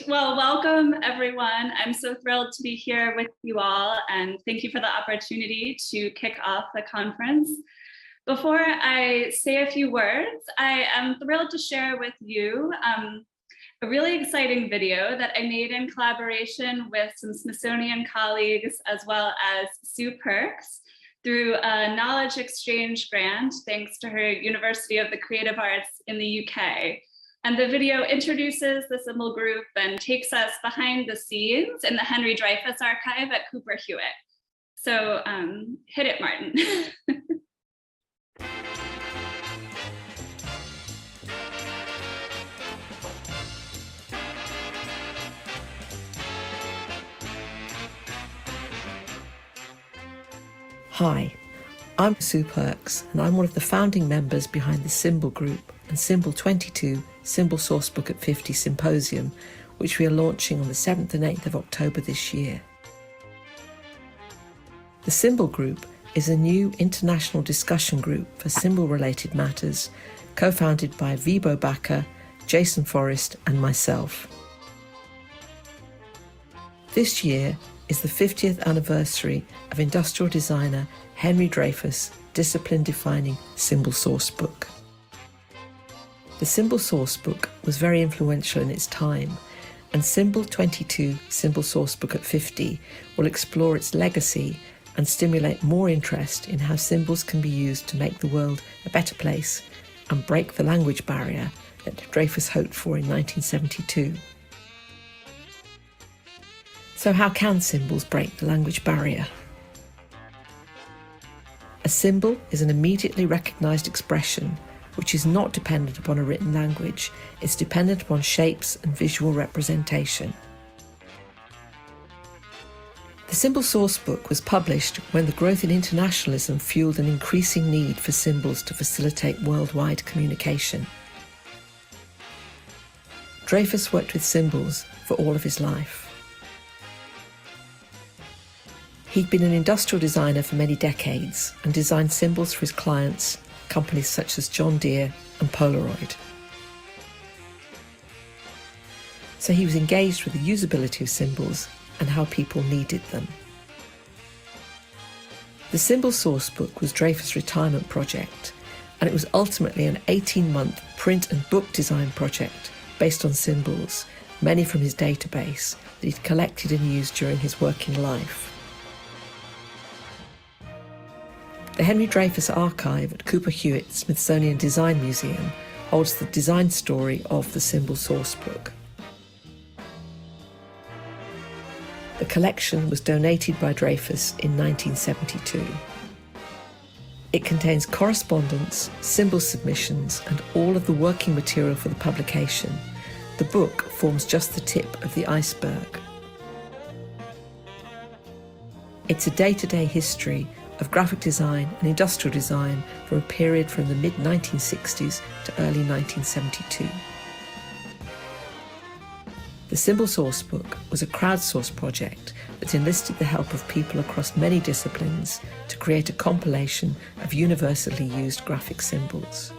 Well, welcome everyone. I'm so thrilled to be here with you all, and thank you for the opportunity to kick off the conference. Before I say a few words, I am thrilled to share with you a really exciting video that I made in collaboration with some Smithsonian colleagues as well as Sue Perks through a knowledge exchange grant thanks to her University of the Creative Arts in the UK. And the video introduces the Symbol Group and takes us behind the scenes in the Henry Dreyfuss archive at Cooper Hewitt. So hit it, Martin. Hi, I'm Sue Perks, and I'm one of the founding members behind the Symbol Group and Symbol 22 Symbol Sourcebook at 50 Symposium, which we are launching on the 7th and 8th of October this year. The Symbol Group is a new international discussion group for symbol-related matters, co-founded by Vibo Bakker, Jason Forrest and myself. This year is the 50th anniversary of industrial designer Henry Dreyfuss' discipline-defining Symbol Sourcebook. The Symbol Sourcebook was very influential in its time, and Symbol 22 Symbol Sourcebook at 50 will explore its legacy and stimulate more interest in how symbols can be used to make the world a better place and break the language barrier that Dreyfuss hoped for in 1972. So how can symbols break the language barrier? A symbol is an immediately recognised expression which is not dependent upon a written language. It's dependent upon shapes and visual representation. The Symbol Sourcebook was published when the growth in internationalism fueled an increasing need for symbols to facilitate worldwide communication. Dreyfuss worked with symbols for all of his life. He'd been an industrial designer for many decades and designed symbols for his clients, companies such as John Deere and Polaroid. So he was engaged with the usability of symbols and how people needed them. The Symbol Sourcebook was Dreyfuss' retirement project, and it was ultimately an 18-month print and book design project based on symbols, many from his database that he'd collected and used during his working life. The Henry Dreyfuss Archive at Cooper Hewitt Smithsonian Design Museum holds the design story of the Symbol Sourcebook. The collection was donated by Dreyfuss in 1972. It contains correspondence, symbol submissions, and all of the working material for the publication. The book forms just the tip of the iceberg. It's a day-to-day history of graphic design and industrial design for a period from the mid-1960s to early 1972. The Symbol Sourcebook was a crowdsourced project that enlisted the help of people across many disciplines to create a compilation of universally used graphic symbols.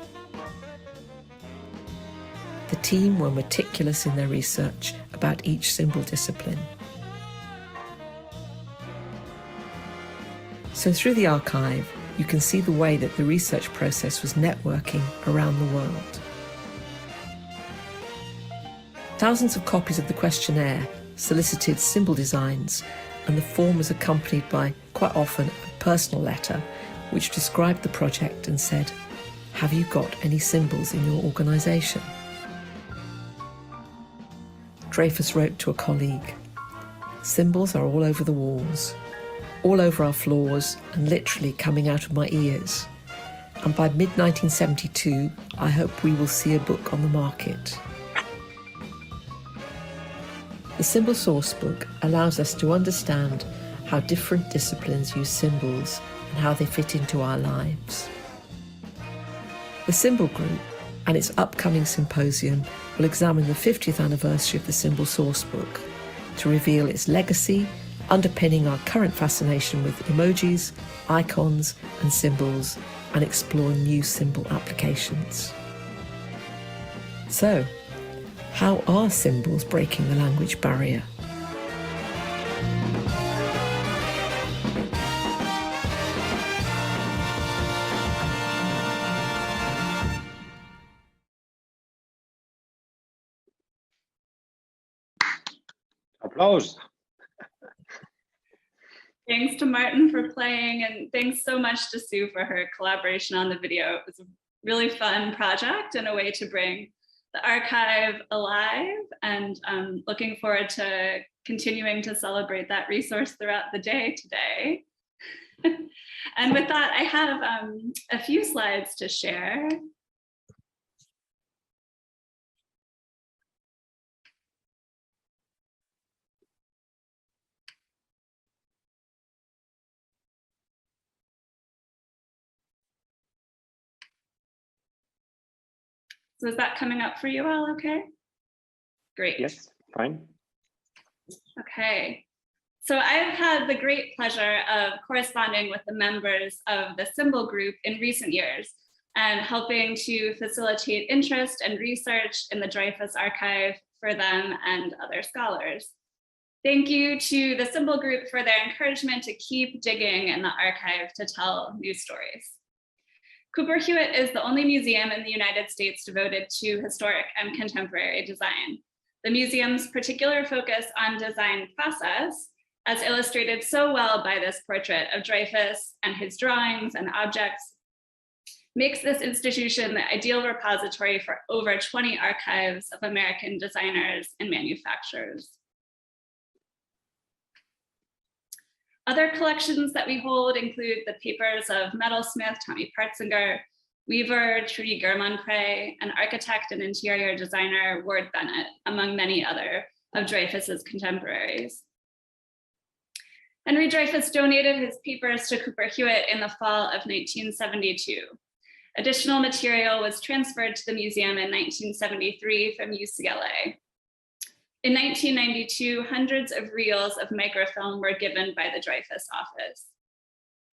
The team were meticulous in their research about each symbol discipline. So through the archive, you can see the way that the research process was networking around the world. Thousands of copies of the questionnaire solicited symbol designs, and the form was accompanied by, quite often, a personal letter which described the project and said, "Have you got any symbols in your organisation?" Dreyfuss wrote to a colleague, "Symbols are all over the walls, all over our floors and literally coming out of my ears. And by mid-1972, I hope we will see a book on the market." The Symbol Sourcebook allows us to understand how different disciplines use symbols and how they fit into our lives. The Symbol Group and its upcoming symposium will examine the 50th anniversary of the Symbol Sourcebook to reveal its legacy, underpinning our current fascination with emojis, icons and symbols, and explore new symbol applications. So, How are symbols breaking the language barrier? Applause. Thanks to Martin for playing, and thanks so much to Sue for her collaboration on the video. It was a really fun project and a way to bring the archive alive, and looking forward to continuing to celebrate that resource throughout the day today. And with that, I have a few slides to share. So is that coming up for you all okay? Great. Yes, fine. Okay. So I've had the great pleasure of corresponding with the members of the Symbol group in recent years and helping to facilitate interest and research in the Dreyfuss archive for them and other scholars. Thank you to the Symbol group for their encouragement to keep digging in the archive to tell new stories. Cooper Hewitt is the only museum in the United States devoted to historic and contemporary design. The museum's particular focus on design process, as illustrated so well by this portrait of Dreyfuss and his drawings and objects, makes this institution the ideal repository for over 20 archives of American designers and manufacturers. Other collections that we hold include the papers of metalsmith Tommy Partzinger, weaver Trudy Germonprez, and architect and interior designer Ward Bennett, among many other of Dreyfuss's contemporaries. Henry Dreyfuss donated his papers to Cooper Hewitt in the fall of 1972. Additional material was transferred to the museum in 1973 from UCLA. In 1992, hundreds of reels of microfilm were given by the Dreyfuss office.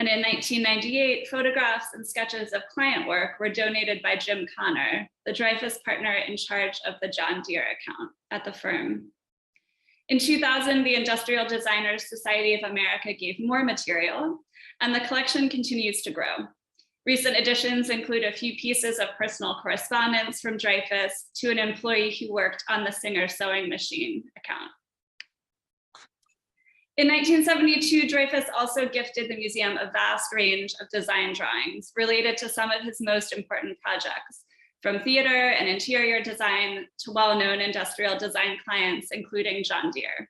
And in 1998, photographs and sketches of client work were donated by Jim Connor, the Dreyfuss partner in charge of the John Deere account at the firm. In 2000, the Industrial Designers Society of America gave more material, and the collection continues to grow. Recent additions include a few pieces of personal correspondence from Dreyfuss to an employee who worked on the Singer sewing machine account. In 1972, Dreyfuss also gifted the museum a vast range of design drawings related to some of his most important projects, from theater and interior design to well-known industrial design clients, including John Deere.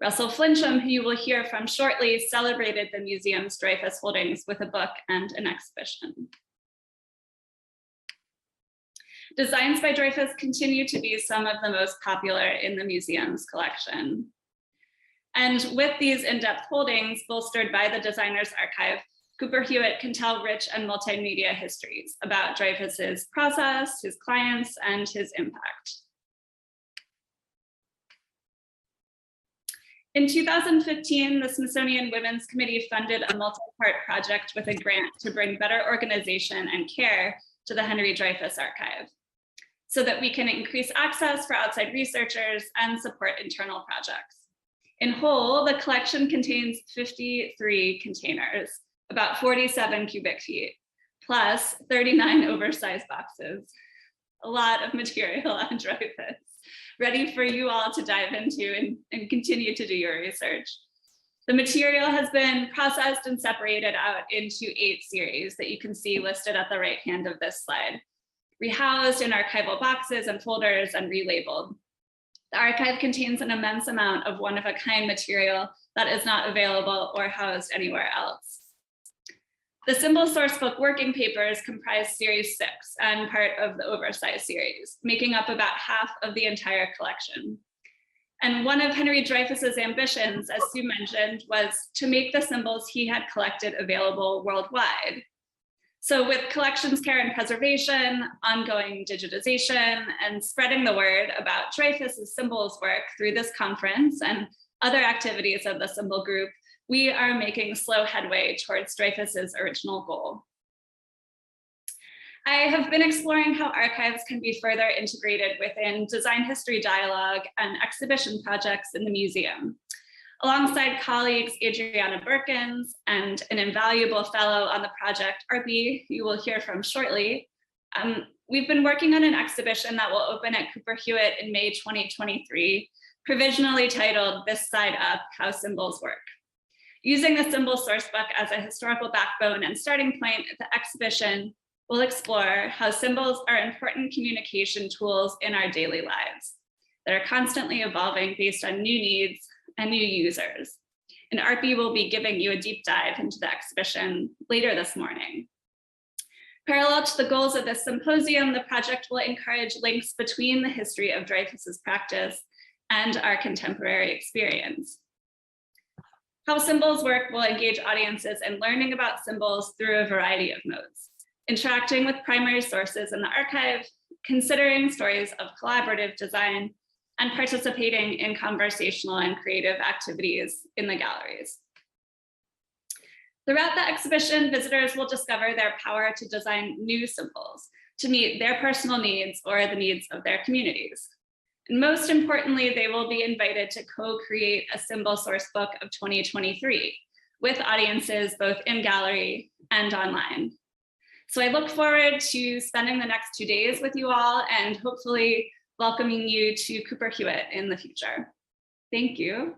Russell Flincham, who you will hear from shortly, celebrated the museum's Dreyfuss holdings with a book and an exhibition. Designs by Dreyfuss continue to be some of the most popular in the museum's collection. And with these in-depth holdings bolstered by the Designer's Archive, Cooper Hewitt can tell rich and multimedia histories about Dreyfuss's process, his clients, and his impact. In 2015, the Smithsonian Women's Committee funded a multi-part project with a grant to bring better organization and care to the Henry Dreyfuss Archive, so that we can increase access for outside researchers and support internal projects. In whole, the collection contains 53 containers, about 47 cubic feet, plus 39 oversized boxes. A lot of material on Dreyfuss, ready for you all to dive into and continue to do your research. The material has been processed and separated out into 8 series that you can see listed at the right hand of this slide, rehoused in archival boxes and folders and relabeled. The archive contains an immense amount of one-of-a-kind material that is not available or housed anywhere else. The Symbol Sourcebook working papers comprise series 6 and part of the oversized series, making up about half of the entire collection. And one of Henry Dreyfuss's ambitions, as Sue mentioned, was to make the symbols he had collected available worldwide. So with collections care and preservation, ongoing digitization, and spreading the word about Dreyfuss's symbols work through this conference and other activities of the Symbol Group, we are making slow headway towards Dreyfuss's original goal. I have been exploring how archives can be further integrated within design history dialogue and exhibition projects in the museum. Alongside colleagues Adriana Birkins and an invaluable fellow on the project, Arpi, who you will hear from shortly, we've been working on an exhibition that will open at Cooper Hewitt in May 2023, provisionally titled This Side Up, How Symbols Work. Using the Symbol Sourcebook as a historical backbone and starting point, the exhibition will explore how symbols are important communication tools in our daily lives that are constantly evolving based on new needs and new users. And Arpi will be giving you a deep dive into the exhibition later this morning. Parallel to the goals of this symposium, the project will encourage links between the history of Dreyfuss's practice and our contemporary experience. How symbols work will engage audiences in learning about symbols through a variety of modes, interacting with primary sources in the archive, considering stories of collaborative design, and participating in conversational and creative activities in the galleries. Throughout the exhibition, visitors will discover their power to design new symbols to meet their personal needs or the needs of their communities. And most importantly, they will be invited to co-create a Symbol Sourcebook of 2023 with audiences both in gallery and online. So I look forward to spending the next 2 days with you all and hopefully welcoming you to Cooper Hewitt in the future. Thank you.